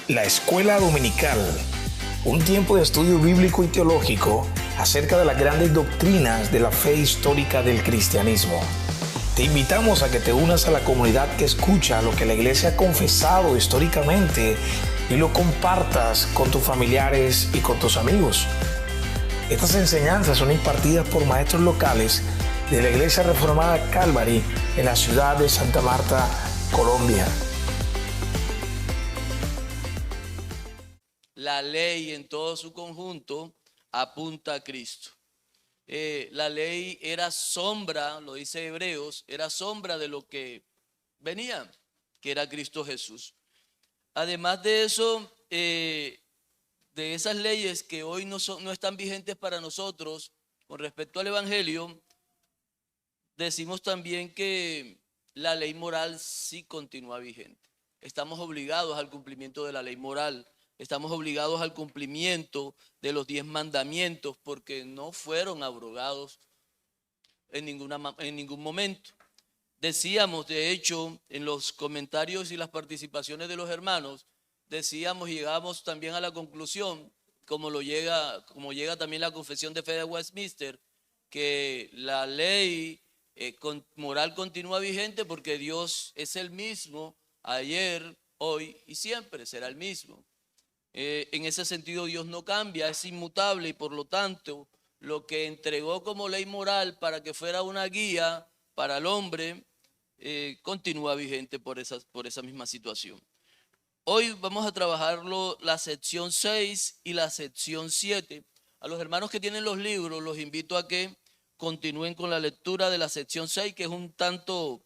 La Escuela Dominical, un tiempo de estudio bíblico y teológico acerca de las grandes doctrinas de la fe histórica del cristianismo. Te invitamos a que te unas a la comunidad que escucha lo que la iglesia ha confesado históricamente y lo compartas con tus familiares y con tus amigos. Estas enseñanzas son impartidas por maestros locales de la Iglesia Reformada Calvary en la ciudad de Santa Marta, Colombia. La ley en todo su conjunto apunta a Cristo. La ley era sombra, lo dice Hebreos, era sombra de lo que venía, que era Cristo Jesús. Además de eso, de esas leyes que hoy no están vigentes para nosotros, con respecto al Evangelio, decimos también que la ley moral sí continúa vigente. Estamos obligados al cumplimiento de la ley moral. Estamos obligados al cumplimiento de los 10 mandamientos porque no fueron abrogados en ningún momento. Decíamos, de hecho, en los comentarios y las participaciones de los hermanos, decíamos y llegamos también a la conclusión, como llega también la Confesión de Fe de Westminster, que la ley moral continúa vigente porque Dios es el mismo ayer, hoy y siempre, será el mismo. En ese sentido Dios no cambia, es inmutable y por lo tanto lo que entregó como ley moral para que fuera una guía para el hombre continúa vigente por esa misma situación. Hoy vamos a trabajarlo la sección 6 y la sección 7. A los hermanos que tienen los libros los invito a que continúen con la lectura de la sección 6, que es un tanto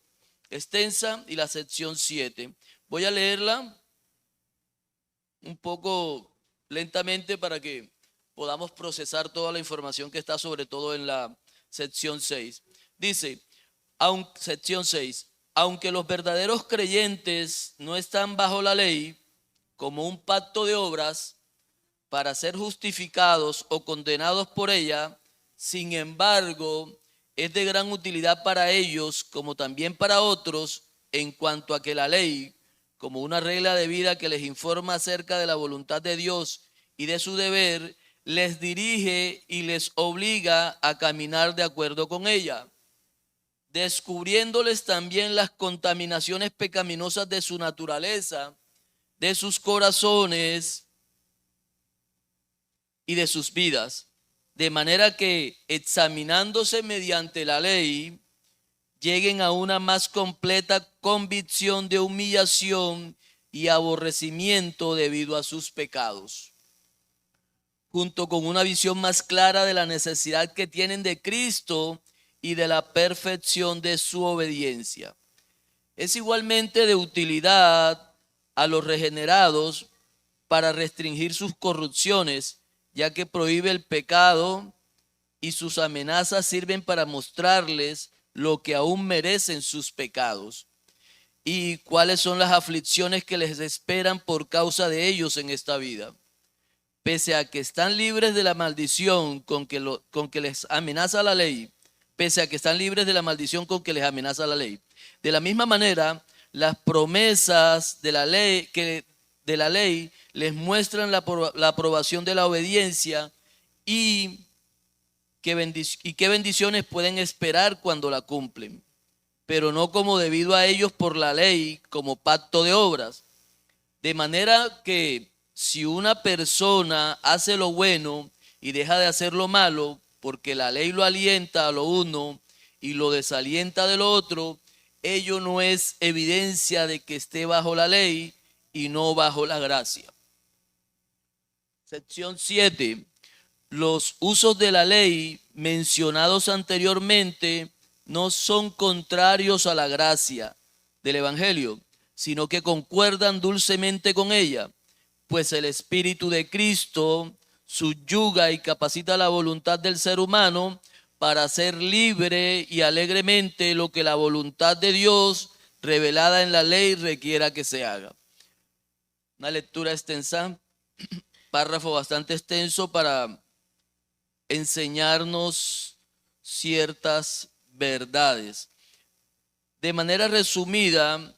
extensa, y la sección 7. Voy a leerla un poco lentamente para que podamos procesar toda la información que está sobre todo en la sección 6. Dice, sección 6, aunque los verdaderos creyentes no están bajo la ley como un pacto de obras para ser justificados o condenados por ella, sin embargo, es de gran utilidad para ellos como también para otros en cuanto a que la ley, como una regla de vida que les informa acerca de la voluntad de Dios y de su deber, les dirige y les obliga a caminar de acuerdo con ella, descubriéndoles también las contaminaciones pecaminosas de su naturaleza, de sus corazones y de sus vidas, de manera que examinándose mediante la ley, lleguen a una más completa convicción de humillación y aborrecimiento debido a sus pecados, junto con una visión más clara de la necesidad que tienen de Cristo y de la perfección de su obediencia. Es igualmente de utilidad a los regenerados para restringir sus corrupciones, ya que prohíbe el pecado y sus amenazas sirven para mostrarles lo que aún merecen sus pecados y cuáles son las aflicciones que les esperan por causa de ellos en esta vida. Pese a que están libres de la maldición con que les amenaza la ley, de la misma manera, las promesas de la ley les muestran la aprobación de la obediencia y qué bendiciones pueden esperar cuando la cumplen, pero no como debido a ellos por la ley, como pacto de obras. De manera que si una persona hace lo bueno y deja de hacer lo malo, porque la ley lo alienta a lo uno y lo desalienta de lo otro, ello no es evidencia de que esté bajo la ley y no bajo la gracia. Sección 7. Los usos de la ley mencionados anteriormente no son contrarios a la gracia del Evangelio, sino que concuerdan dulcemente con ella, pues el Espíritu de Cristo subyuga y capacita la voluntad del ser humano para hacer libre y alegremente lo que la voluntad de Dios revelada en la ley requiera que se haga. Una lectura extensa, párrafo bastante extenso para enseñarnos ciertas verdades. De manera resumida,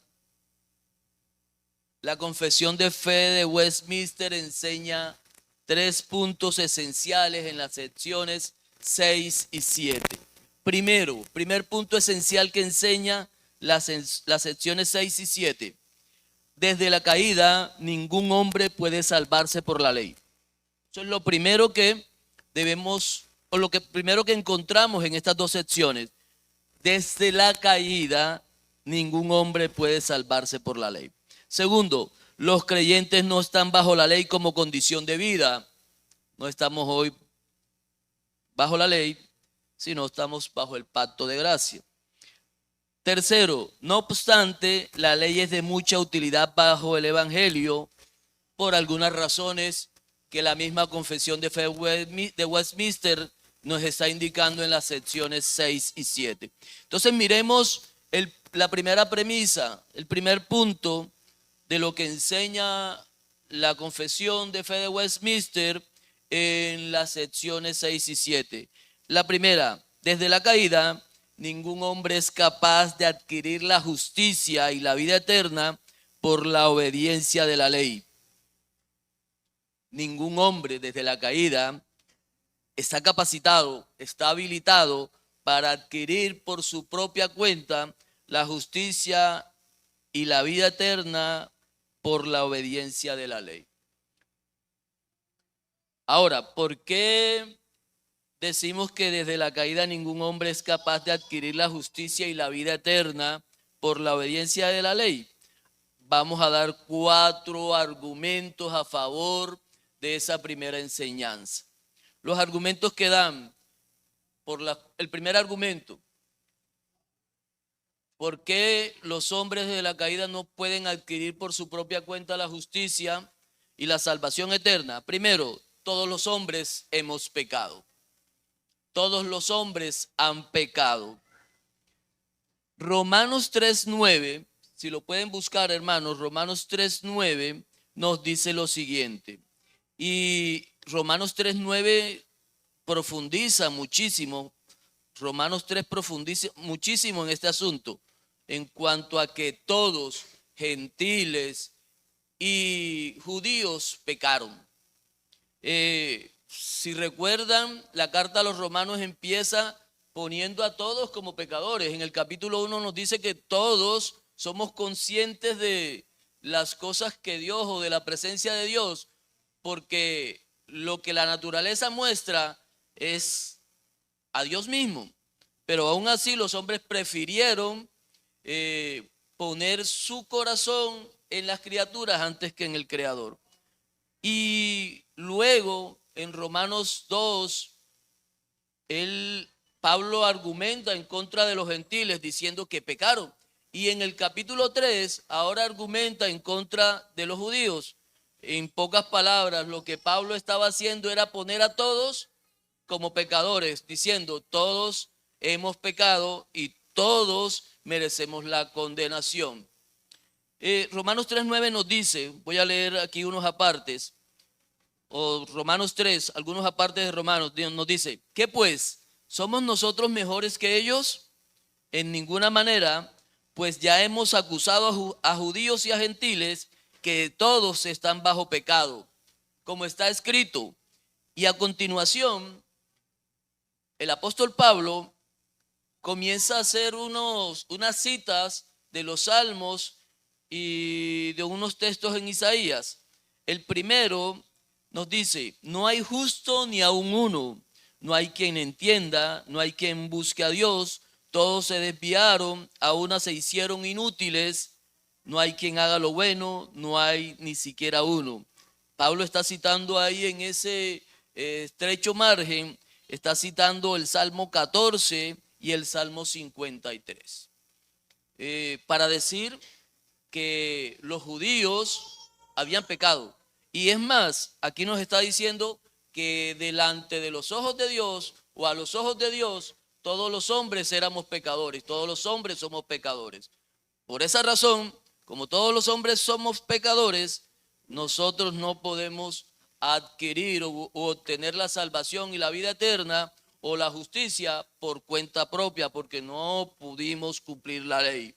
La Confesión de Fe de Westminster enseña 3 puntos esenciales en las secciones 6 y 7. Primer punto esencial que enseña las secciones 6 y 7. Desde la caída, ningún hombre puede salvarse por la ley. Eso es lo primero que debemos, o lo que primero que encontramos en estas dos secciones. Desde la caída, ningún hombre puede salvarse por la ley. Segundo, los creyentes no están bajo la ley como condición de vida. No estamos hoy bajo la ley, sino estamos bajo el pacto de gracia. Tercero, no obstante, la ley es de mucha utilidad bajo el evangelio por algunas razones que la misma Confesión de Fe de Westminster nos está indicando en las secciones 6 y 7. Entonces miremos la primera premisa, el primer punto de lo que enseña la Confesión de Fe de Westminster en las secciones 6 y 7. La primera, desde la caída, ningún hombre es capaz de adquirir la justicia y la vida eterna por la obediencia de la ley. Ningún hombre desde la caída está capacitado, está habilitado para adquirir por su propia cuenta la justicia y la vida eterna por la obediencia de la ley. Ahora, ¿por qué decimos que desde la caída ningún hombre es capaz de adquirir la justicia y la vida eterna por la obediencia de la ley? Vamos a dar 4 argumentos a favor de esa primera enseñanza. Los argumentos que dan, el primer argumento, ¿por qué los hombres de la caída no pueden adquirir por su propia cuenta la justicia y la salvación eterna? Primero, todos los hombres hemos pecado. Todos los hombres han pecado. Romanos 3:9, si lo pueden buscar, hermanos, Romanos 3:9 nos dice lo siguiente. Y Romanos 3:9 profundiza muchísimo. Romanos 3 profundiza muchísimo en este asunto, en cuanto a que todos, gentiles y judíos, pecaron. Si recuerdan, la carta a los romanos empieza poniendo a todos como pecadores. En el capítulo 1 nos dice que todos somos conscientes de las cosas que Dios, o de la presencia de Dios, porque lo que la naturaleza muestra es a Dios mismo. Pero aún así los hombres prefirieron poner su corazón en las criaturas antes que en el Creador. Y luego en Romanos 2, Pablo argumenta en contra de los gentiles diciendo que pecaron. Y en el capítulo 3 ahora argumenta en contra de los judíos. En pocas palabras, lo que Pablo estaba haciendo era poner a todos como pecadores, diciendo todos hemos pecado y todos merecemos la condenación. Romanos 3:9 nos dice, voy a leer aquí unos apartes, o Romanos 3, algunos apartes de Romanos, nos dice, ¿qué pues? ¿Somos nosotros mejores que ellos? En ninguna manera, pues ya hemos acusado a judíos y a gentiles que todos están bajo pecado, como está escrito. Y a continuación, el apóstol Pablo comienza a hacer unas citas de los Salmos y de unos textos en Isaías. El primero nos dice, no hay justo ni aun uno, no hay quien entienda, no hay quien busque a Dios, todos se desviaron, a una se hicieron inútiles, no hay quien haga lo bueno, no hay ni siquiera uno. Pablo está citando ahí en ese estrecho margen, está citando el Salmo 14 y el Salmo 53. Para decir que los judíos habían pecado. Y es más, aquí nos está diciendo que delante de los ojos de Dios, o a los ojos de Dios, todos los hombres éramos pecadores, todos los hombres somos pecadores. Por esa razón, como todos los hombres somos pecadores, nosotros no podemos adquirir o obtener la salvación y la vida eterna o la justicia por cuenta propia, porque no pudimos cumplir la ley.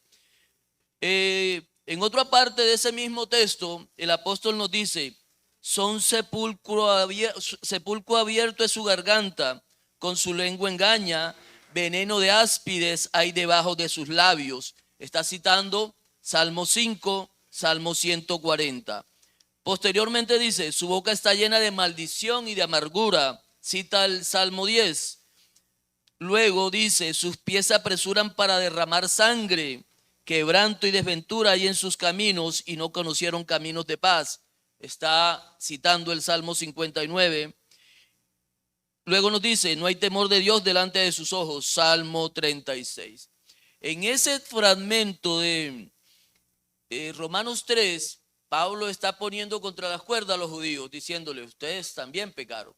En otra parte de ese mismo texto, el apóstol nos dice, sepulcro abierto es su garganta, con su lengua engaña, veneno de áspides hay debajo de sus labios. Está citando Salmo 5, Salmo 140. Posteriormente dice, su boca está llena de maldición y de amargura. Cita el Salmo 10. Luego dice, sus pies se apresuran para derramar sangre, quebranto y desventura hay en sus caminos y no conocieron caminos de paz. Está citando el Salmo 59. Luego nos dice, no hay temor de Dios delante de sus ojos, Salmo 36. En ese fragmento de Romanos 3, Pablo está poniendo contra las cuerdas a los judíos, diciéndole, ustedes también pecaron.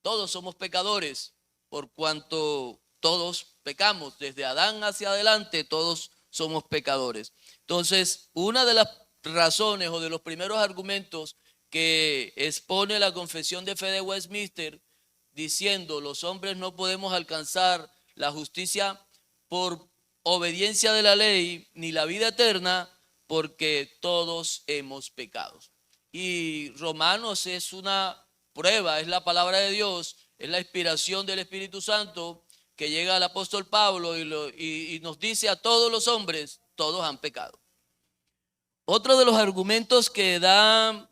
Todos somos pecadores, por cuanto todos pecamos. Desde Adán hacia adelante, todos somos pecadores. Entonces, una de las razones o de los primeros argumentos que expone la Confesión de Fe de Westminster, diciendo, los hombres no podemos alcanzar la justicia por obediencia de la ley, ni la vida eterna, porque todos hemos pecado. Y Romanos es una prueba, es la palabra de Dios, es la inspiración del Espíritu Santo que llega al apóstol Pablo y nos dice a todos los hombres, todos han pecado. Otro de los argumentos que da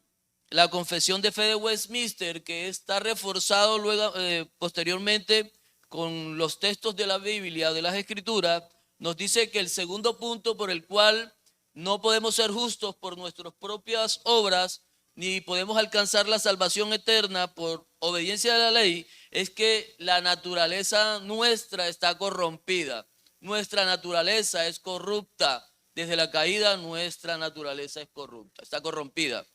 la Confesión de Fe de Westminster, que está reforzado luego, posteriormente con los textos de la Biblia, de las Escrituras, nos dice que el segundo punto por el cual no podemos ser justos por nuestras propias obras, ni podemos alcanzar la salvación eterna por obediencia de la ley, es que la naturaleza nuestra está corrompida. Nuestra naturaleza es corrupta. Desde la caída nuestra naturaleza es corrupta, está corrompida.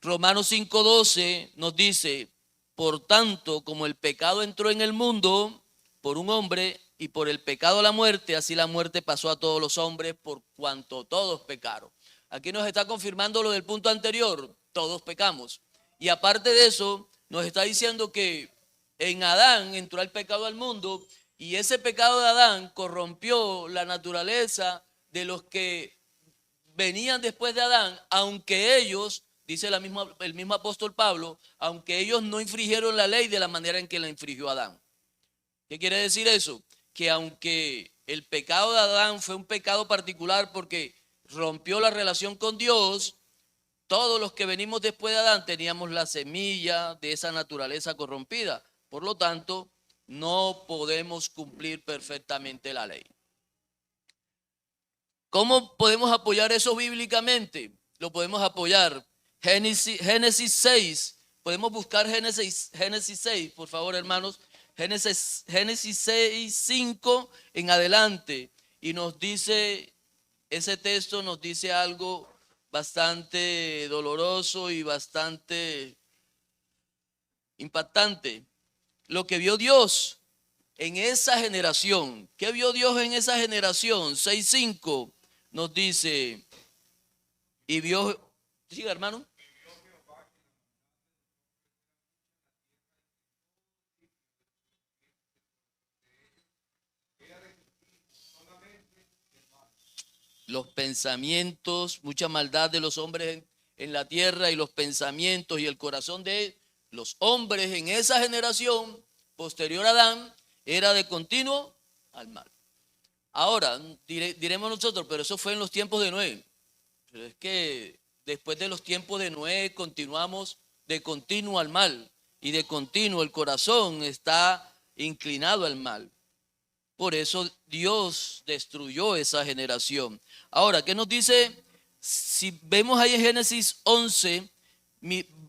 Romanos 5:12 nos dice, por tanto, como el pecado entró en el mundo por un hombre y por el pecado la muerte, así la muerte pasó a todos los hombres por cuanto todos pecaron. Aquí nos está confirmando lo del punto anterior, todos pecamos. Y aparte de eso, nos está diciendo que en Adán entró el pecado al mundo y ese pecado de Adán corrompió la naturaleza de los que venían después de Adán, aunque ellos, dice el mismo apóstol Pablo, aunque ellos no infringieron la ley de la manera en que la infringió Adán. ¿Qué quiere decir eso? Que aunque el pecado de Adán fue un pecado particular porque rompió la relación con Dios, todos los que venimos después de Adán teníamos la semilla de esa naturaleza corrompida. Por lo tanto, no podemos cumplir perfectamente la ley. ¿Cómo podemos apoyar eso bíblicamente? Lo podemos apoyar. Génesis 6. Podemos buscar Génesis 6, por favor, hermanos. Génesis 6, 5 en adelante. Y nos dice, ese texto nos dice algo bastante doloroso y bastante impactante. Lo que vio Dios en esa generación. ¿Qué vio Dios en esa generación? 6:5 nos dice, y vio, siga hermano. Los pensamientos, mucha maldad de los hombres en la tierra y los pensamientos y el corazón de los hombres en esa generación posterior a Adán era de continuo al mal. Ahora, diremos nosotros, pero eso fue en los tiempos de Noé. Pero es que después de los tiempos de Noé continuamos de continuo al mal y de continuo el corazón está inclinado al mal. Por eso Dios destruyó esa generación. Ahora, ¿qué nos dice? Si vemos ahí en Génesis 11,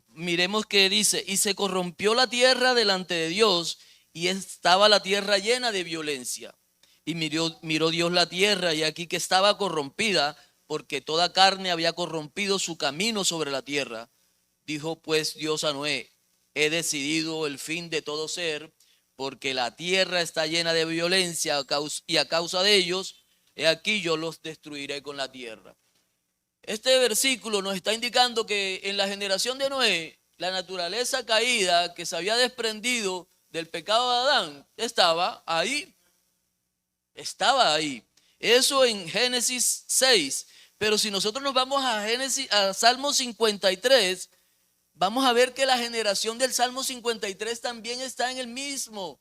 miremos que dice, y se corrompió la tierra delante de Dios y estaba la tierra llena de violencia. Y miró Dios la tierra y aquí que estaba corrompida porque toda carne había corrompido su camino sobre la tierra. Dijo pues Dios a Noé, he decidido el fin de todo ser porque la tierra está llena de violencia y a causa de ellos, he aquí yo los destruiré con la tierra. Este versículo nos está indicando que en la generación de Noé, la naturaleza caída que se había desprendido del pecado de Adán estaba ahí. Estaba ahí. Eso en Génesis 6. Pero si nosotros nos vamos a Salmo 53, vamos a ver que la generación del Salmo 53 también está en el mismo,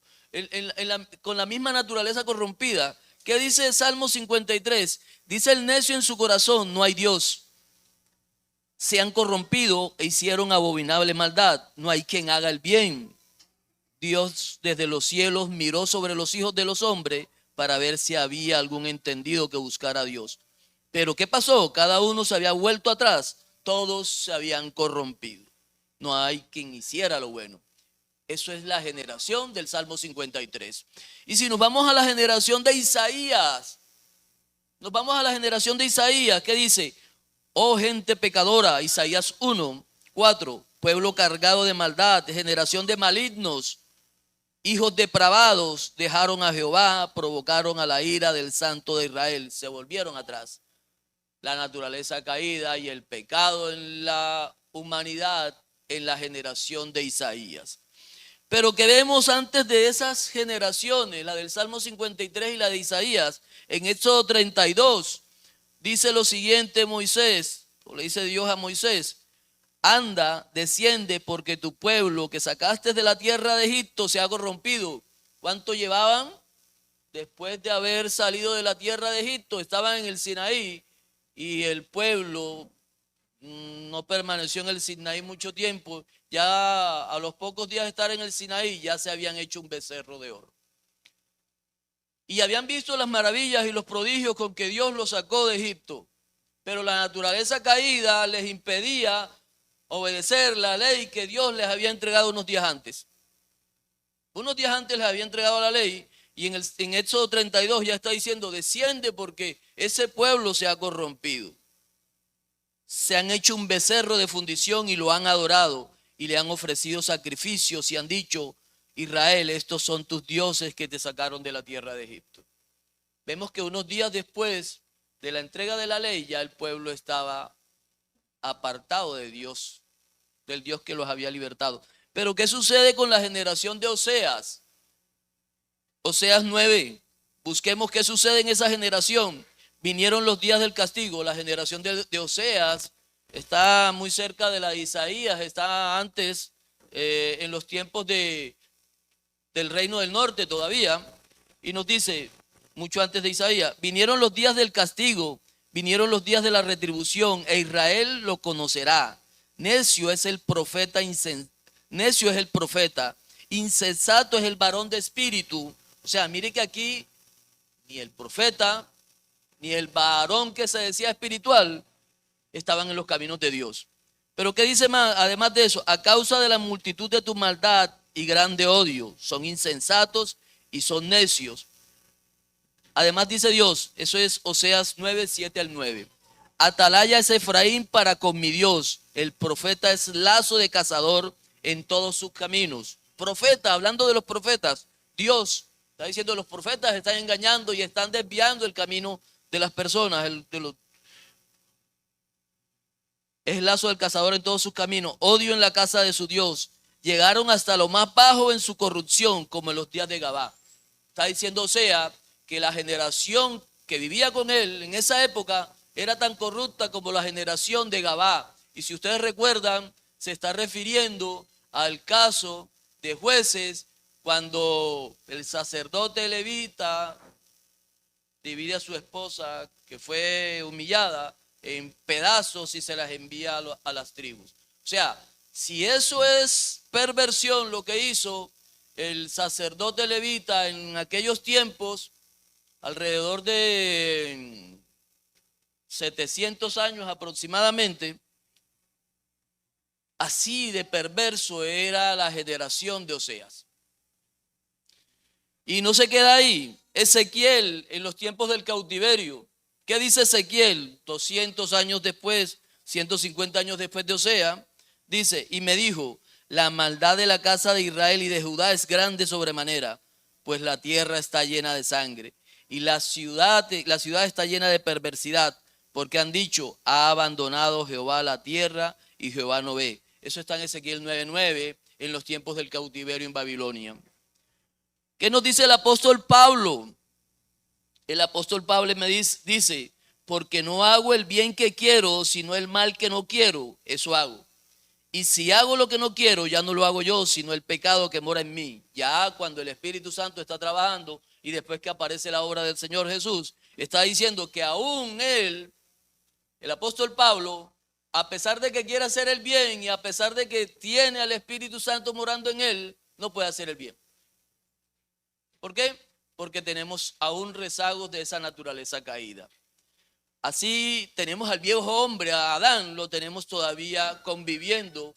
con la misma naturaleza corrompida. ¿Qué dice el Salmo 53? Dice: el necio en su corazón, no hay Dios. Se han corrompido e hicieron abominable maldad. No hay quien haga el bien. Dios desde los cielos miró sobre los hijos de los hombres para ver si había algún entendido que buscara a Dios. Pero ¿qué pasó? Cada uno se había vuelto atrás. Todos se habían corrompido. No hay quien hiciera lo bueno. Eso es la generación del Salmo 53. Y si nos vamos a la generación de Isaías, ¿qué dice? Oh gente pecadora, Isaías 1:4, pueblo cargado de maldad, generación de malignos, hijos depravados, dejaron a Jehová, provocaron a la ira del Santo de Israel, se volvieron atrás. La naturaleza caída y el pecado en la humanidad en la generación de Isaías. Pero que vemos antes de esas generaciones, la del Salmo 53 y la de Isaías, en Éxodo 32, dice lo siguiente Moisés, o le dice Dios a Moisés: anda, desciende, porque tu pueblo que sacaste de la tierra de Egipto se ha corrompido. ¿Cuánto llevaban? Después de haber salido de la tierra de Egipto, estaban en el Sinaí, y el pueblo no permaneció en el Sinaí mucho tiempo. Ya a los pocos días de estar en el Sinaí ya se habían hecho un becerro de oro. Y habían visto las maravillas y los prodigios con que Dios los sacó de Egipto. Pero la naturaleza caída les impedía obedecer la ley que Dios les había entregado unos días antes. Unos días antes les había entregado la ley, y en Éxodo 32 ya está diciendo: desciende porque ese pueblo se ha corrompido. Se han hecho un becerro de fundición y lo han adorado, y le han ofrecido sacrificios y han dicho: Israel, estos son tus dioses que te sacaron de la tierra de Egipto. Vemos que unos días después de la entrega de la ley ya el pueblo estaba apartado de Dios, del Dios que los había libertado. Pero ¿qué sucede con la generación de Oseas? Oseas 9, busquemos qué sucede en esa generación. Vinieron los días del castigo. La generación de Oseas está muy cerca de la de Isaías, está antes, en los tiempos del reino del norte todavía, y nos dice, mucho antes de Isaías: vinieron los días del castigo, vinieron los días de la retribución, e Israel lo conocerá. Necio es el profeta, insensato es el varón de espíritu. O sea, mire que aquí ni el profeta ni el varón que se decía espiritual estaban en los caminos de Dios. Pero ¿qué dice más? Además de eso: a causa de la multitud de tu maldad y grande odio, son insensatos y son necios. Además dice Dios, eso es Oseas 9, 7 al 9. Atalaya es Efraín para con mi Dios, el profeta es lazo de cazador en todos sus caminos. Profeta, hablando de los profetas, Dios está diciendo: los profetas están engañando y están desviando el camino de las personas. Es lazo del cazador en todos sus caminos, odio en la casa de su Dios. Llegaron hasta lo más bajo en su corrupción, como en los días de Gabá. Está diciendo Oseas que la generación que vivía con él en esa época era tan corrupta como la generación de Gabá. Y si ustedes recuerdan, se está refiriendo al caso de Jueces, cuando el sacerdote levita divide a su esposa, que fue humillada, en pedazos y se las envía a las tribus. O sea, si eso es perversión, lo que hizo el sacerdote levita en aquellos tiempos, alrededor de 700 años aproximadamente, así de perverso era la generación de Oseas. Y no se queda ahí. Ezequiel, en los tiempos del cautiverio, ¿qué dice Ezequiel? 200 años después, 150 años después de Oseas, dice: y me dijo, la maldad de la casa de Israel y de Judá es grande sobremanera, pues la tierra está llena de sangre, y la ciudad está llena de perversidad, porque han dicho: ha abandonado Jehová la tierra y Jehová no ve. Eso está en Ezequiel 9:9, en los tiempos del cautiverio en Babilonia. ¿Qué nos dice el apóstol Pablo? El apóstol Pablo me dice: porque no hago el bien que quiero, sino el mal que no quiero, eso hago. Y si hago lo que no quiero, ya no lo hago yo, sino el pecado que mora en mí. Ya cuando el Espíritu Santo está trabajando y después que aparece la obra del Señor Jesús, está diciendo que aún él, el apóstol Pablo, a pesar de que quiere hacer el bien y a pesar de que tiene al Espíritu Santo morando en él, no puede hacer el bien. ¿Por qué? Porque tenemos aún rezagos de esa naturaleza caída. Así tenemos al viejo hombre, a Adán, lo tenemos todavía conviviendo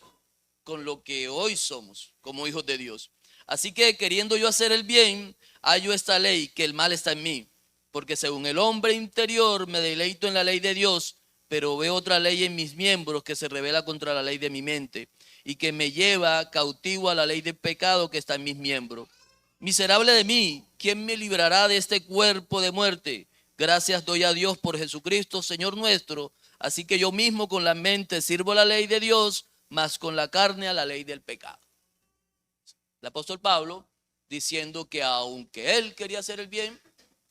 con lo que hoy somos como hijos de Dios. Así que queriendo yo hacer el bien, hallo esta ley, que el mal está en mí. Porque según el hombre interior me deleito en la ley de Dios, pero veo otra ley en mis miembros que se revela contra la ley de mi mente y que me lleva cautivo a la ley del pecado que está en mis miembros. Miserable de mí, ¿quién me librará de este cuerpo de muerte? Gracias doy a Dios por Jesucristo, Señor nuestro. Así que yo mismo con la mente sirvo la ley de Dios, mas con la carne a la ley del pecado. El apóstol Pablo diciendo que aunque él quería hacer el bien,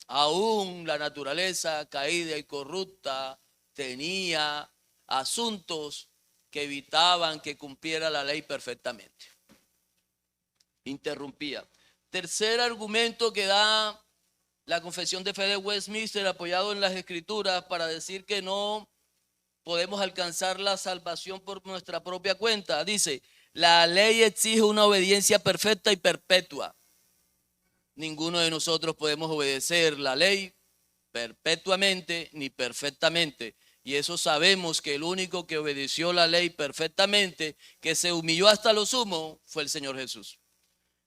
aún la naturaleza caída y corrupta tenía asuntos que evitaban que cumpliera la ley perfectamente. Interrumpía. Tercer argumento que da la Confesión de Fe de Westminster, apoyado en las Escrituras, para decir que no podemos alcanzar la salvación por nuestra propia cuenta. Dice, la ley exige una obediencia perfecta y perpetua. Ninguno de nosotros podemos obedecer la ley perpetuamente ni perfectamente. Y eso sabemos que el único que obedeció la ley perfectamente, que se humilló hasta lo sumo, fue el Señor Jesús.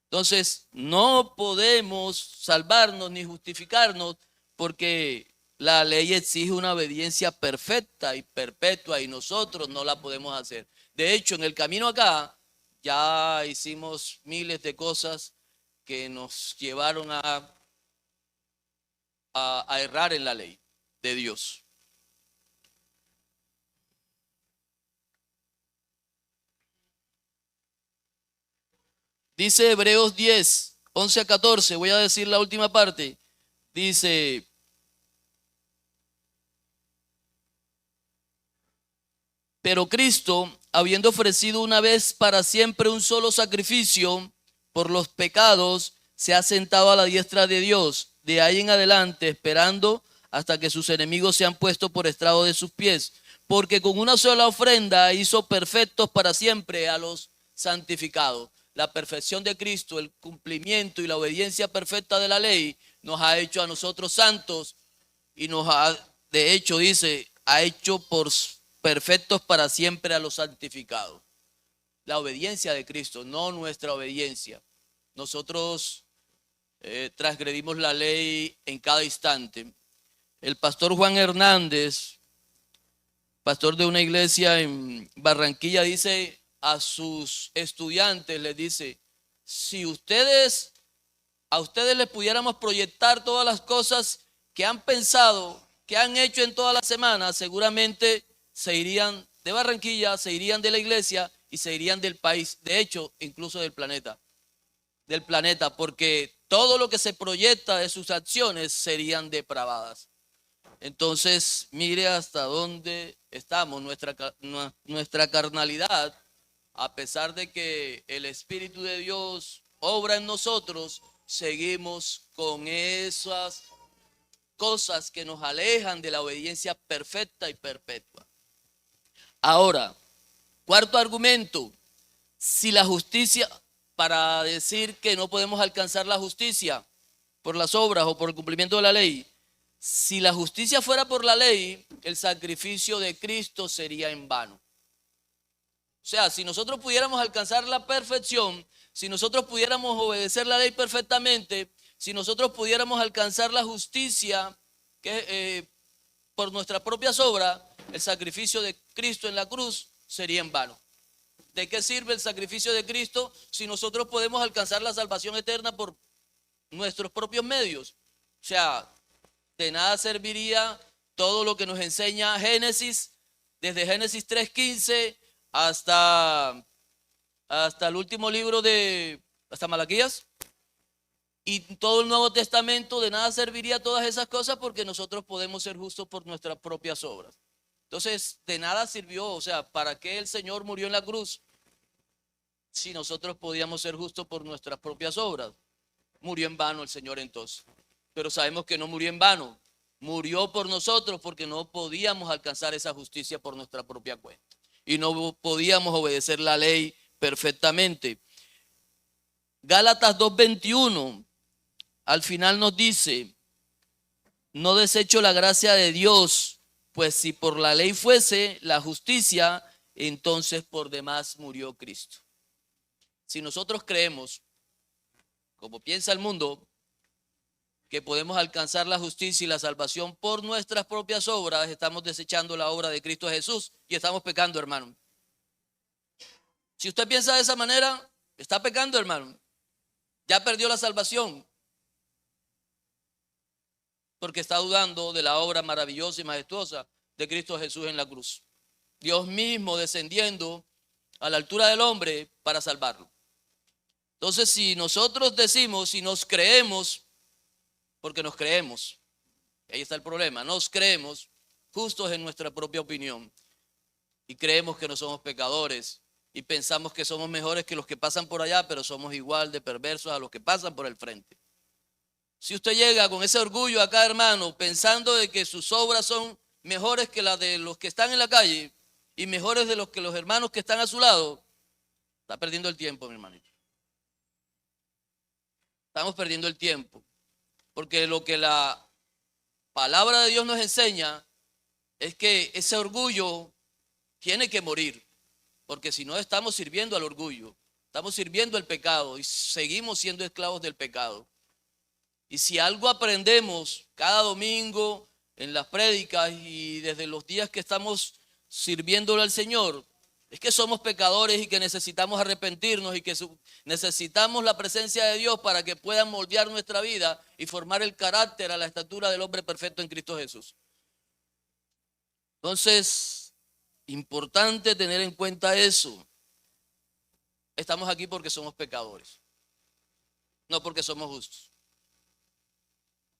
Entonces, no podemos salvarnos ni justificarnos porque la ley exige una obediencia perfecta y perpetua y nosotros no la podemos hacer. De hecho, en el camino acá ya hicimos miles de cosas que nos llevaron a errar en la ley de Dios. Dice Hebreos 10, 11 a 14, voy a decir la última parte. Dice, pero Cristo, habiendo ofrecido una vez para siempre un solo sacrificio por los pecados, se ha sentado a la diestra de Dios, de ahí en adelante, esperando hasta que sus enemigos sean puestos por estrado de sus pies. Porque con una sola ofrenda hizo perfectos para siempre a los santificados. La perfección de Cristo, el cumplimiento y la obediencia perfecta de la ley nos ha hecho a nosotros santos y nos ha, de hecho dice, ha hecho por perfectos para siempre a los santificados. La obediencia de Cristo, no nuestra obediencia. Nosotros transgredimos la ley en cada instante. El pastor Juan Hernández, pastor de una iglesia en Barranquilla, dice a sus estudiantes, les dice, si a ustedes les pudiéramos proyectar todas las cosas que han pensado, que han hecho en toda la semana, seguramente se irían de Barranquilla, se irían de la iglesia y se irían del país, de hecho, incluso del planeta, porque todo lo que se proyecta de sus acciones serían depravadas. Entonces, mire hasta dónde estamos, nuestra carnalidad, a pesar de que el Espíritu de Dios obra en nosotros, seguimos con esas cosas que nos alejan de la obediencia perfecta y perpetua. Ahora, cuarto argumento, si la justicia, para decir que no podemos alcanzar la justicia por las obras o por el cumplimiento de la ley, si la justicia fuera por la ley, el sacrificio de Cristo sería en vano. O sea, si nosotros pudiéramos alcanzar la perfección, si nosotros pudiéramos obedecer la ley perfectamente, si nosotros pudiéramos alcanzar la justicia por nuestras propias obras, el sacrificio de Cristo en la cruz sería en vano. ¿De qué sirve el sacrificio de Cristo si nosotros podemos alcanzar la salvación eterna por nuestros propios medios? O sea, de nada serviría todo lo que nos enseña Génesis, desde Génesis 3:15 hasta el último libro hasta Malaquías. Y todo el Nuevo Testamento de nada serviría todas esas cosas porque nosotros podemos ser justos por nuestras propias obras. Entonces, de nada sirvió, o sea, ¿para qué el Señor murió en la cruz si nosotros podíamos ser justos por nuestras propias obras? Murió en vano el Señor entonces. Pero sabemos que no murió en vano. Murió por nosotros porque no podíamos alcanzar esa justicia por nuestra propia cuenta. Y no podíamos obedecer la ley perfectamente. Gálatas 2:21 al final nos dice: no desecho la gracia de Dios, pues si por la ley fuese la justicia, entonces por demás murió Cristo. Si nosotros creemos, como piensa el mundo, que podemos alcanzar la justicia y la salvación por nuestras propias obras, estamos desechando la obra de Cristo Jesús y estamos pecando, hermano. Si usted piensa de esa manera, está pecando, hermano. Ya perdió la salvación, porque está dudando de la obra maravillosa y majestuosa de Cristo Jesús en la cruz. Dios mismo descendiendo a la altura del hombre para salvarlo. Entonces, si nosotros decimos y nos creemos, porque nos creemos, ahí está el problema, nos creemos justos en nuestra propia opinión y creemos que no somos pecadores y pensamos que somos mejores que los que pasan por allá, pero somos igual de perversos a los que pasan por el frente. Si usted llega con ese orgullo acá, hermano, pensando de que sus obras son mejores que las de los que están en la calle y mejores de los que los hermanos que están a su lado, está perdiendo el tiempo, mi hermanito. Estamos perdiendo el tiempo, porque lo que la palabra de Dios nos enseña es que ese orgullo tiene que morir, porque si no estamos sirviendo al orgullo, estamos sirviendo al pecado y seguimos siendo esclavos del pecado. Y si algo aprendemos cada domingo en las prédicas y desde los días que estamos sirviéndole al Señor, es que somos pecadores y que necesitamos arrepentirnos y que necesitamos la presencia de Dios para que pueda moldear nuestra vida y formar el carácter a la estatura del hombre perfecto en Cristo Jesús. Entonces, importante tener en cuenta eso. Estamos aquí porque somos pecadores, no porque somos justos.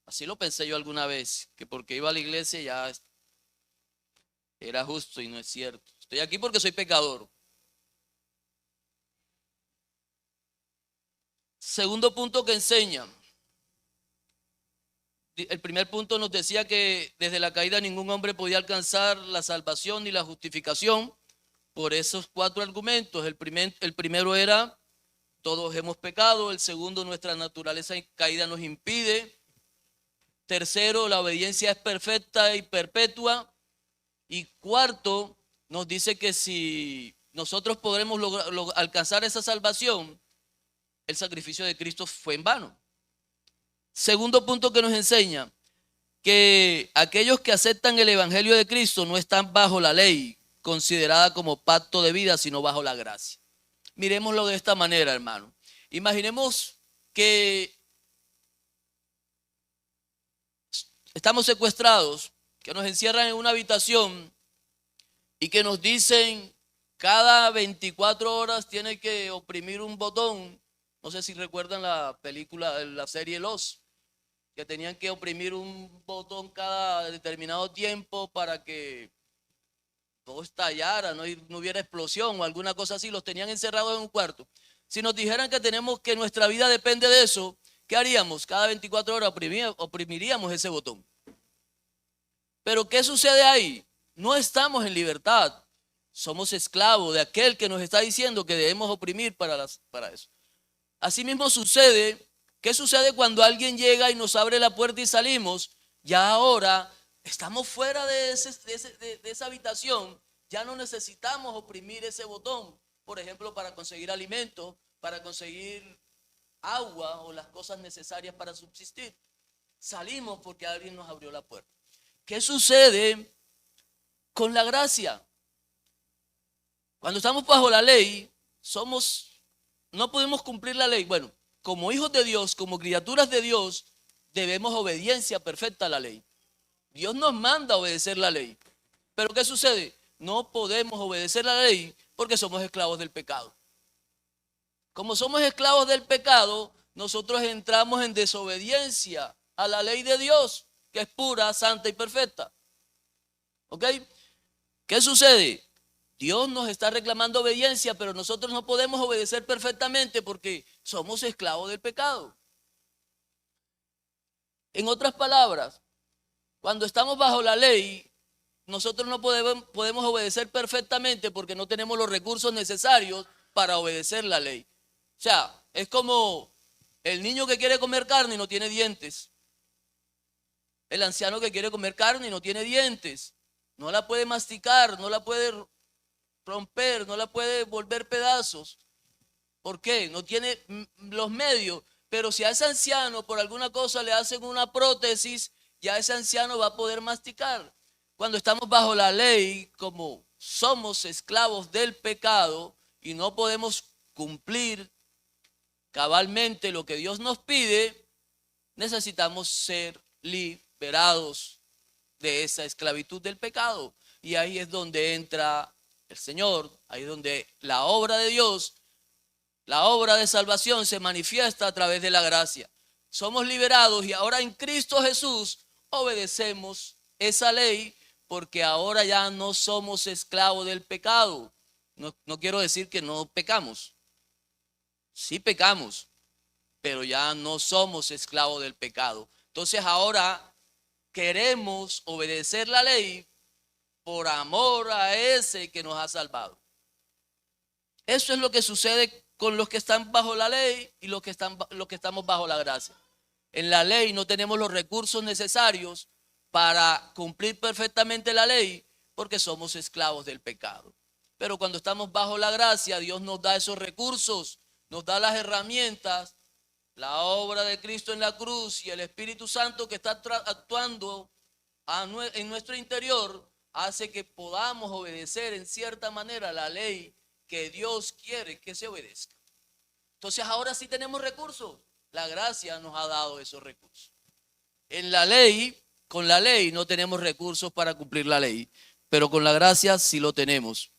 Así lo pensé yo alguna vez, que porque iba a la iglesia ya era justo y no es cierto. Estoy aquí porque soy pecador. Segundo punto que enseña. El primer punto nos decía que desde la caída ningún hombre podía alcanzar la salvación ni la justificación por esos 4 argumentos. El primero era: todos hemos pecado. El segundo, nuestra naturaleza caída nos impide. Tercero, la obediencia es perfecta y perpetua. Y cuarto, nos dice que si nosotros podremos alcanzar esa salvación, el sacrificio de Cristo fue en vano. Segundo punto que nos enseña, que aquellos que aceptan el evangelio de Cristo no están bajo la ley, considerada como pacto de vida, sino bajo la gracia. Miremoslo de esta manera, hermano. Imaginemos que estamos secuestrados, que nos encierran en una habitación y que nos dicen cada 24 horas tiene que oprimir un botón. No sé si recuerdan la película, la serie Los, que tenían que oprimir un botón cada determinado tiempo para que todo estallara, no hubiera explosión o alguna cosa así. Los tenían encerrados en un cuarto. Si nos dijeran que nuestra vida depende de eso, ¿qué haríamos? Cada 24 horas oprimiríamos ese botón. Pero ¿qué sucede ahí? No estamos en libertad. Somos esclavos de aquel que nos está diciendo que debemos oprimir para eso. Asimismo sucede, ¿qué sucede cuando alguien llega y nos abre la puerta y salimos? Ya ahora estamos fuera de esa habitación. Ya no necesitamos oprimir ese botón, por ejemplo, para conseguir alimento, para conseguir agua o las cosas necesarias para subsistir. Salimos porque alguien nos abrió la puerta. ¿Qué sucede con la gracia? Cuando estamos bajo la ley, no podemos cumplir la ley. Bueno, como hijos de Dios, como criaturas de Dios, debemos obediencia perfecta a la ley. Dios nos manda a obedecer la ley. Pero ¿qué sucede? No podemos obedecer la ley porque somos esclavos del pecado. Como somos esclavos del pecado, nosotros entramos en desobediencia a la ley de Dios, que es pura, santa y perfecta. ¿Ok? ¿Qué sucede? Dios nos está reclamando obediencia, pero nosotros no podemos obedecer perfectamente porque somos esclavos del pecado. En otras palabras, cuando estamos bajo la ley, nosotros no podemos obedecer perfectamente porque no tenemos los recursos necesarios para obedecer la ley. O sea, es como el niño que quiere comer carne y no tiene dientes. El anciano que quiere comer carne y no tiene dientes. No la puede masticar, no la puede romper, no la puede volver pedazos. ¿Por qué? No tiene los medios. Pero si a ese anciano por alguna cosa le hacen una prótesis, ya ese anciano va a poder masticar. Cuando estamos bajo la ley, como somos esclavos del pecado y no podemos cumplir cabalmente lo que Dios nos pide, necesitamos ser liberados de esa esclavitud del pecado. Y ahí es donde entra el Señor, ahí es donde la obra de Dios, la obra de salvación se manifiesta a través de la gracia. Somos liberados y ahora en Cristo Jesús obedecemos esa ley porque ahora ya no somos esclavos del pecado. No quiero decir que no pecamos. Sí pecamos, pero ya no somos esclavos del pecado. Entonces ahora queremos obedecer la ley por amor a ese que nos ha salvado. Eso es lo que sucede con los que están bajo la ley y los que estamos bajo la gracia. En la ley no tenemos los recursos necesarios para cumplir perfectamente la ley porque somos esclavos del pecado. Pero cuando estamos bajo la gracia, Dios nos da esos recursos, nos da las herramientas, la obra de Cristo en la cruz y el Espíritu Santo que está actuando en nuestro interior hace que podamos obedecer en cierta manera la ley que Dios quiere que se obedezca. Entonces ahora sí tenemos recursos. La gracia nos ha dado esos recursos. En la ley, con la ley no tenemos recursos para cumplir la ley, pero con la gracia sí lo tenemos.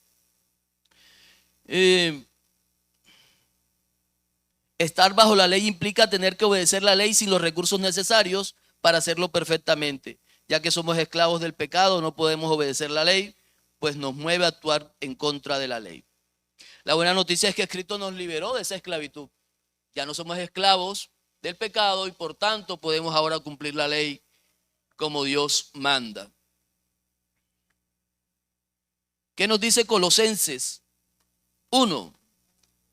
Estar bajo la ley implica tener que obedecer la ley sin los recursos necesarios para hacerlo perfectamente. Ya que somos esclavos del pecado, no podemos obedecer la ley, pues nos mueve a actuar en contra de la ley. La buena noticia es que Cristo nos liberó de esa esclavitud. Ya no somos esclavos del pecado y por tanto podemos ahora cumplir la ley como Dios manda. ¿Qué nos dice Colosenses 1?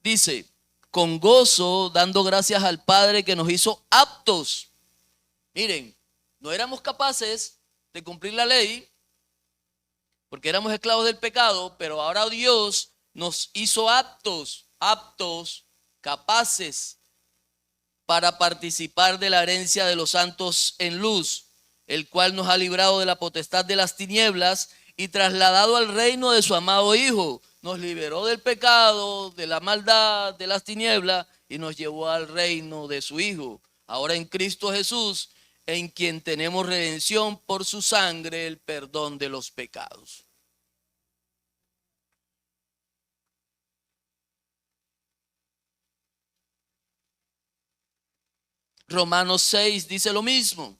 Dice, con gozo, dando gracias al Padre que nos hizo aptos. Miren, no éramos capaces de cumplir la ley porque éramos esclavos del pecado, pero ahora Dios nos hizo aptos, capaces para participar de la herencia de los santos en luz, el cual nos ha librado de la potestad de las tinieblas y trasladado al reino de su amado Hijo. Nos liberó del pecado, de la maldad, de las tinieblas y nos llevó al reino de su Hijo. Ahora en Cristo Jesús, en quien tenemos redención por su sangre, el perdón de los pecados. Romanos 6 dice lo mismo.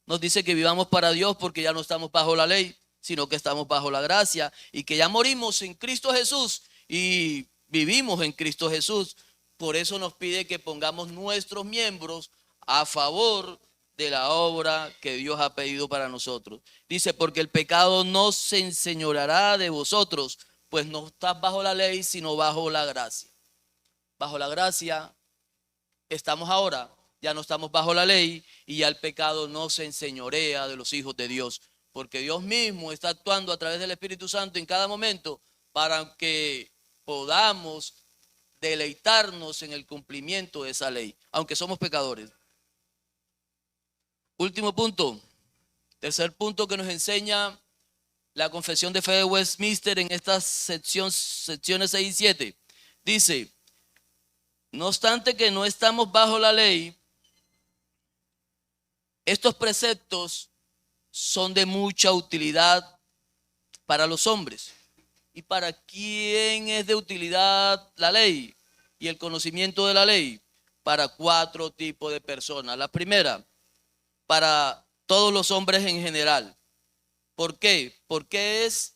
Nos dice que vivamos para Dios porque ya no estamos bajo la ley, sino que estamos bajo la gracia y que ya morimos en Cristo Jesús y vivimos en Cristo Jesús. Por eso nos pide que pongamos nuestros miembros a favor de la obra que Dios ha pedido para nosotros. Dice, porque el pecado no se enseñoreará de vosotros, pues no estás bajo la ley, sino bajo la gracia. Bajo la gracia estamos ahora, ya no estamos bajo la ley y ya el pecado no se enseñorea de los hijos de Dios, porque Dios mismo está actuando a través del Espíritu Santo en cada momento para que podamos deleitarnos en el cumplimiento de esa ley, aunque somos pecadores. Último punto, tercer punto que nos enseña la Confesión de Fe de Westminster en estas secciones 6 y 7. Dice, no obstante que no estamos bajo la ley, estos preceptos son de mucha utilidad para los hombres. ¿Y para quién es de utilidad la ley? y el conocimiento de la ley para 4 tipos de personas. La primera, para todos los hombres en general. ¿Por qué? Porque es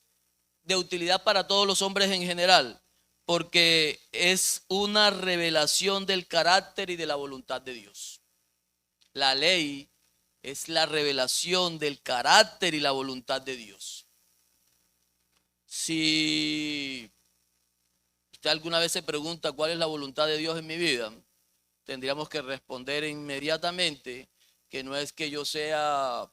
de utilidad para todos los hombres en general, porque es una revelación del carácter y de la voluntad de Dios. La ley es la revelación del carácter y la voluntad de Dios. Si usted alguna vez se pregunta cuál es la voluntad de Dios en mi vida, tendríamos que responder inmediatamente que no es que yo sea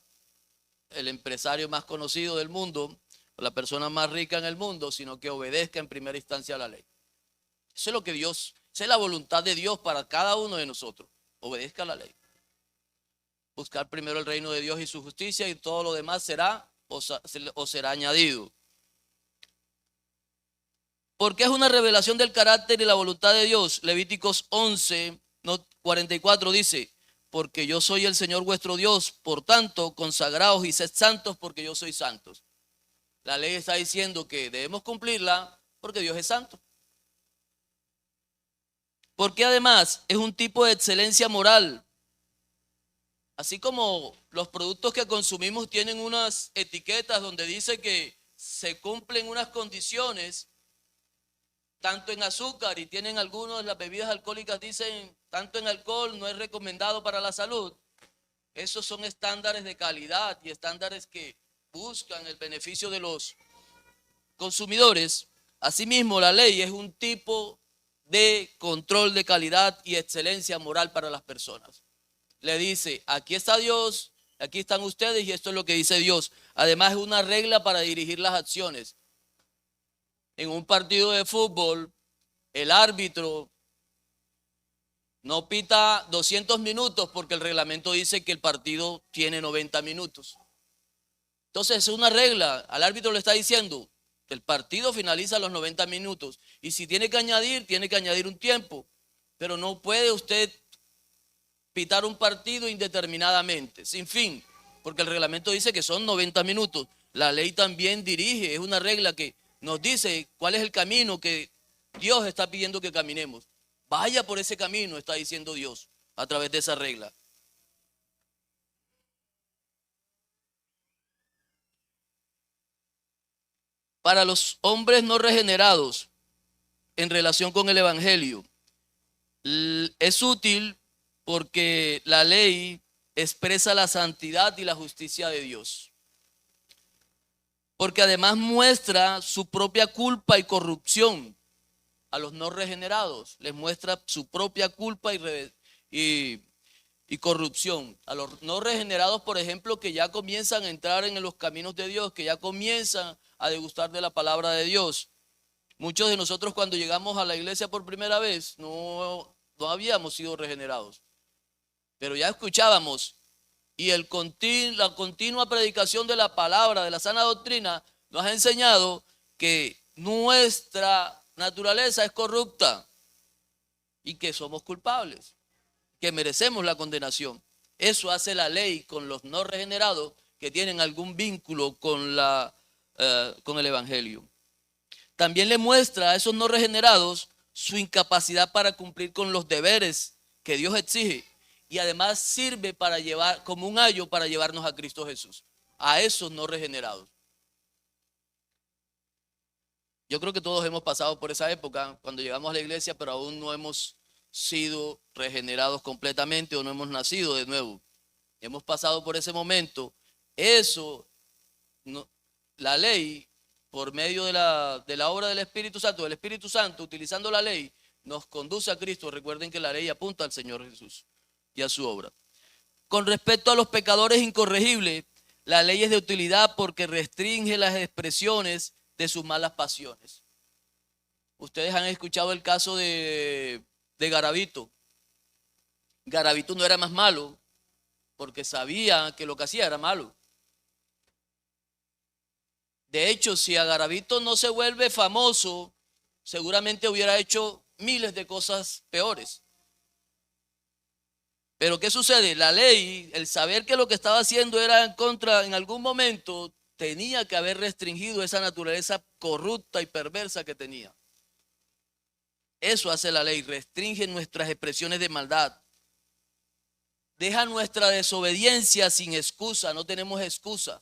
el empresario más conocido del mundo, o la persona más rica en el mundo, sino que obedezca en primera instancia a la ley. Eso es lo que Dios, esa es la voluntad de Dios para cada uno de nosotros. Obedezca a la ley. Buscar primero el reino de Dios y su justicia, y todo lo demás será o será añadido. Porque es una revelación del carácter y la voluntad de Dios. Levíticos 11, 44 dice: porque yo soy el Señor vuestro Dios, por tanto, consagraos y sed santos, porque yo soy santo. La ley está diciendo que debemos cumplirla porque Dios es santo. Porque además es un tipo de excelencia moral. Así como los productos que consumimos tienen unas etiquetas donde dice que se cumplen unas condiciones, tanto en azúcar, y tienen algunos, las bebidas alcohólicas dicen, tanto en alcohol no es recomendado para la salud. Esos son estándares de calidad y estándares que buscan el beneficio de los consumidores. Asimismo, la ley es un tipo de control de calidad y excelencia moral para las personas. Le dice, aquí está Dios, aquí están ustedes y esto es lo que dice Dios. Además es una regla para dirigir las acciones. En un partido de fútbol, el árbitro no pita 200 minutos porque el reglamento dice que el partido tiene 90 minutos. Entonces es una regla, al árbitro le está diciendo, el partido finaliza a los 90 minutos y si tiene que añadir un tiempo, pero no puede usted pitar un partido indeterminadamente, sin fin, porque el reglamento dice que son 90 minutos. La ley también dirige, es una regla que nos dice cuál es el camino que Dios está pidiendo que caminemos. Vaya por ese camino, está diciendo Dios, a través de esa regla. Para los hombres no regenerados, en relación con el Evangelio, es útil porque la ley expresa la santidad y la justicia de Dios. Porque además muestra su propia culpa y corrupción a los no regenerados. Les muestra su propia culpa y corrupción. A los no regenerados, por ejemplo, que ya comienzan a entrar en los caminos de Dios, que ya comienzan a degustar de la palabra de Dios. Muchos de nosotros cuando llegamos a la iglesia por primera vez no habíamos sido regenerados, pero ya escuchábamos y la continua predicación de la palabra, de la sana doctrina, nos ha enseñado que nuestra naturaleza es corrupta y que somos culpables, que merecemos la condenación. Eso hace la ley con los no regenerados que tienen algún vínculo con el Evangelio. También le muestra a esos no regenerados su incapacidad para cumplir con los deberes que Dios exige y además sirve para llevar como un ayo para llevarnos a Cristo Jesús, a esos no regenerados. Yo creo que todos hemos pasado por esa época cuando llegamos a la iglesia, pero aún no hemos sido regenerados completamente o no hemos nacido de nuevo. Hemos pasado por ese momento. Eso, la ley, por medio de la obra del Espíritu Santo, utilizando la ley, nos conduce a Cristo. Recuerden que la ley apunta al Señor Jesús y a su obra. Con respecto a los pecadores incorregibles, la ley es de utilidad porque restringe las expresiones de sus malas pasiones. Ustedes han escuchado el caso de Garavito. Garavito no era más malo porque sabía que lo que hacía era malo. De hecho, si a Garavito no se vuelve famoso, seguramente hubiera hecho miles de cosas peores. Pero ¿qué sucede? La ley, el saber que lo que estaba haciendo era en contra, en algún momento tenía que haber restringido esa naturaleza corrupta y perversa que tenía. Eso hace la ley, restringe nuestras expresiones de maldad. Deja nuestra desobediencia sin excusa, no tenemos excusa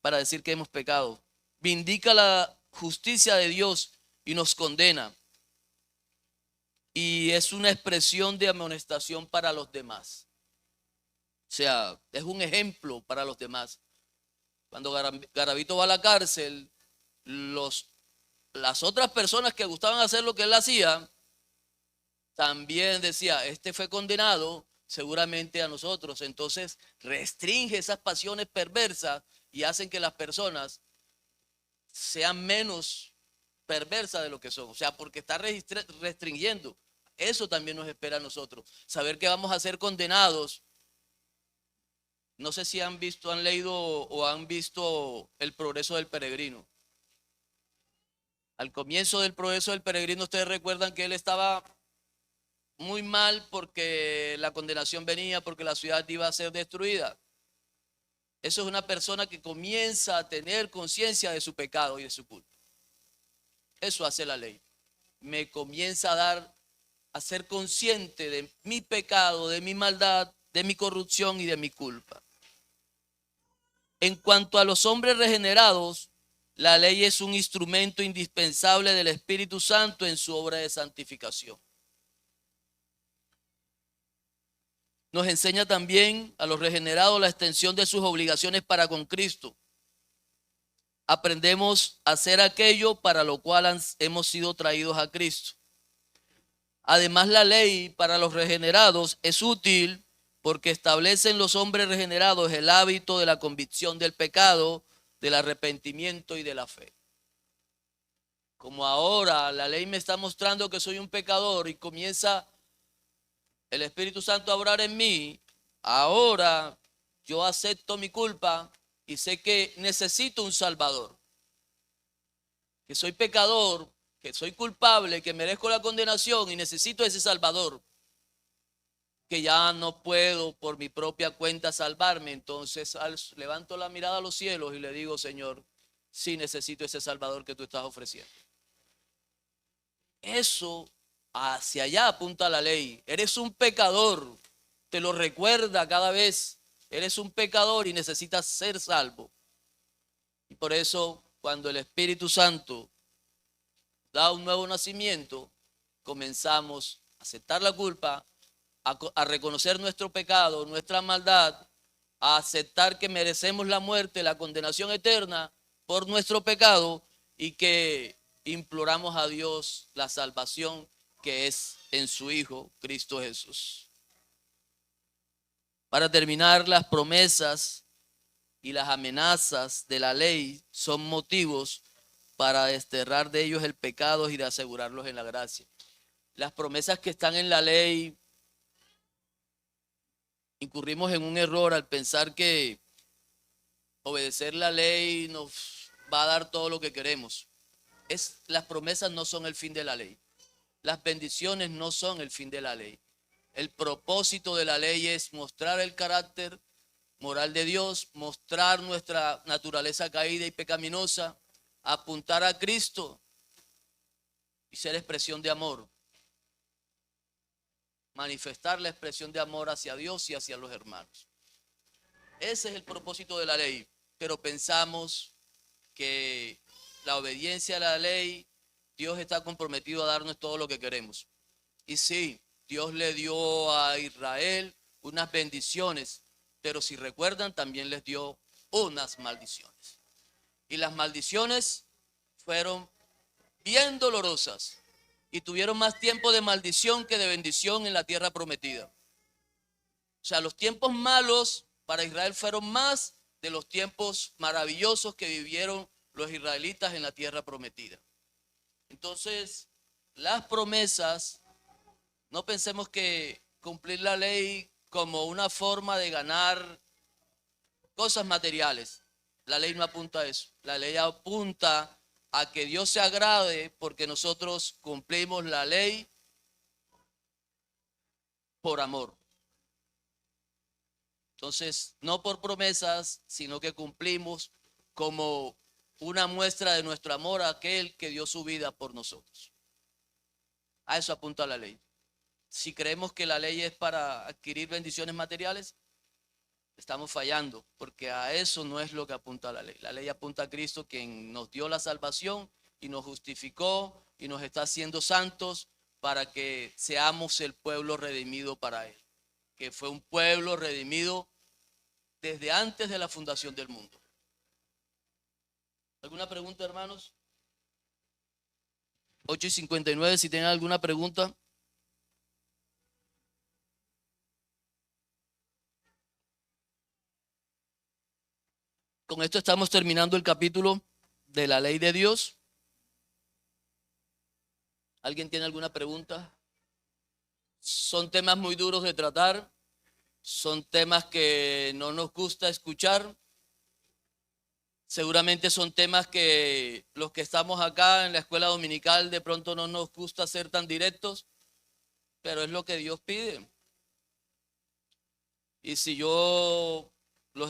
para decir que hemos pecado. Vindica la justicia de Dios y nos condena. Y es una expresión de amonestación para los demás. O sea, es un ejemplo para los demás. Cuando Garavito va a la cárcel, las otras personas que gustaban hacer lo que él hacía, también decía, este fue condenado, seguramente a nosotros. Entonces restringe esas pasiones perversas y hacen que las personas sean menos perversas de lo que son. O sea, porque está restringiendo. Eso también nos espera a nosotros. Saber que vamos a ser condenados. No sé si han visto, han leído o han visto El progreso del peregrino. Al comienzo del progreso del peregrino, ustedes recuerdan que él estaba muy mal porque la condenación venía, porque la ciudad iba a ser destruida. Eso es una persona que comienza a tener conciencia de su pecado y de su culpa. Eso hace la ley. Me comienza a ser consciente de mi pecado, de mi maldad, de mi corrupción y de mi culpa. En cuanto a los hombres regenerados, la ley es un instrumento indispensable del Espíritu Santo en su obra de santificación. Nos enseña también a los regenerados la extensión de sus obligaciones para con Cristo. Aprendemos a hacer aquello para lo cual hemos sido traídos a Cristo. Además, la ley para los regenerados es útil porque establece en los hombres regenerados el hábito de la convicción del pecado, del arrepentimiento y de la fe. Como ahora la ley me está mostrando que soy un pecador y comienza el Espíritu Santo a obrar en mí, ahora yo acepto mi culpa y sé que necesito un Salvador. Que soy pecador, que soy culpable, que merezco la condenación y necesito ese Salvador. Que ya no puedo por mi propia cuenta salvarme. Entonces levanto la mirada a los cielos y le digo, Señor, sí necesito ese Salvador que tú estás ofreciendo. Eso hacia allá apunta la ley. Eres un pecador, te lo recuerda cada vez. Eres un pecador y necesitas ser salvo. Y por eso, cuando el Espíritu Santo da un nuevo nacimiento, comenzamos a aceptar la culpa, a reconocer nuestro pecado, nuestra maldad, a aceptar que merecemos la muerte, la condenación eterna por nuestro pecado y que imploramos a Dios la salvación que es en su Hijo, Cristo Jesús. Para terminar, las promesas y las amenazas de la ley son motivos para desterrar de ellos el pecado y de asegurarlos en la gracia. Las promesas que están en la ley, incurrimos en un error al pensar que obedecer la ley nos va a dar todo lo que queremos. Las promesas no son el fin de la ley. Las bendiciones no son el fin de la ley. El propósito de la ley es mostrar el carácter moral de Dios, mostrar nuestra naturaleza caída y pecaminosa, apuntar a Cristo y ser expresión de amor. Manifestar la expresión de amor hacia Dios y hacia los hermanos. Ese es el propósito de la ley, pero pensamos que la obediencia a la ley, Dios está comprometido a darnos todo lo que queremos. Y sí, Dios le dio a Israel unas bendiciones, pero si recuerdan, también les dio unas maldiciones. Y las maldiciones fueron bien dolorosas y tuvieron más tiempo de maldición que de bendición en la tierra prometida. O sea, los tiempos malos para Israel fueron más de los tiempos maravillosos que vivieron los israelitas en la tierra prometida. Entonces, las promesas, no pensemos que cumplir la ley como una forma de ganar cosas materiales. La ley no apunta a eso. La ley apunta a que Dios se agrade porque nosotros cumplimos la ley por amor. Entonces, no por promesas, sino que cumplimos como una muestra de nuestro amor a aquel que dio su vida por nosotros. A eso apunta la ley. Si creemos que la ley es para adquirir bendiciones materiales, estamos fallando, porque a eso no es lo que apunta la ley. La ley apunta a Cristo, quien nos dio la salvación y nos justificó y nos está haciendo santos para que seamos el pueblo redimido para Él, que fue un pueblo redimido desde antes de la fundación del mundo. ¿Alguna pregunta, hermanos? 8:59, si tienen alguna pregunta. Con esto estamos terminando el capítulo de la ley de Dios. ¿Alguien tiene alguna pregunta? Son temas muy duros de tratar. Son temas que no nos gusta escuchar. Seguramente son temas que los que estamos acá en la escuela dominical de pronto no nos gusta ser tan directos, pero es lo que Dios pide. Y si los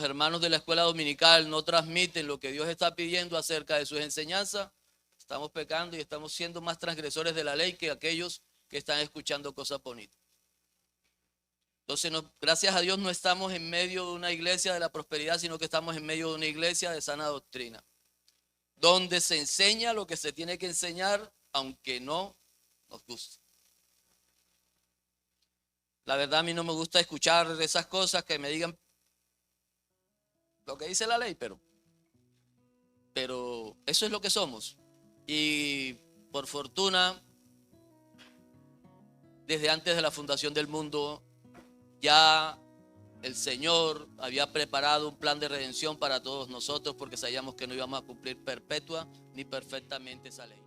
hermanos de la escuela dominical no transmiten lo que Dios está pidiendo acerca de sus enseñanzas, estamos pecando y estamos siendo más transgresores de la ley que aquellos que están escuchando cosas bonitas. Entonces, gracias a Dios no estamos en medio de una iglesia de la prosperidad, sino que estamos en medio de una iglesia de sana doctrina, donde se enseña lo que se tiene que enseñar, aunque no nos guste. La verdad, a mí no me gusta escuchar esas cosas que me digan lo que dice la ley, pero eso es lo que somos. Y por fortuna, desde antes de la fundación del mundo, ya el Señor había preparado un plan de redención para todos nosotros, porque sabíamos que no íbamos a cumplir perpetua ni perfectamente esa ley.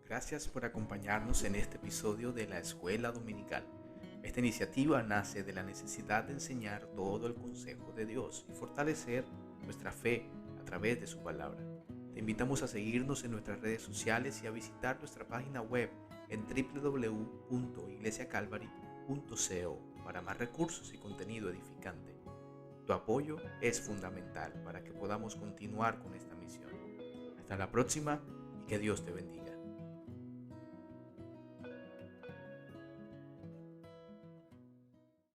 Gracias por acompañarnos en este episodio de la Escuela Dominical. Esta iniciativa nace de la necesidad de enseñar todo el consejo de Dios y fortalecer nuestra fe a través de su palabra. Te invitamos a seguirnos en nuestras redes sociales y a visitar nuestra página web en www.iglesiacalvary.co para más recursos y contenido edificante. Tu apoyo es fundamental para que podamos continuar con esta misión. Hasta la próxima y que Dios te bendiga.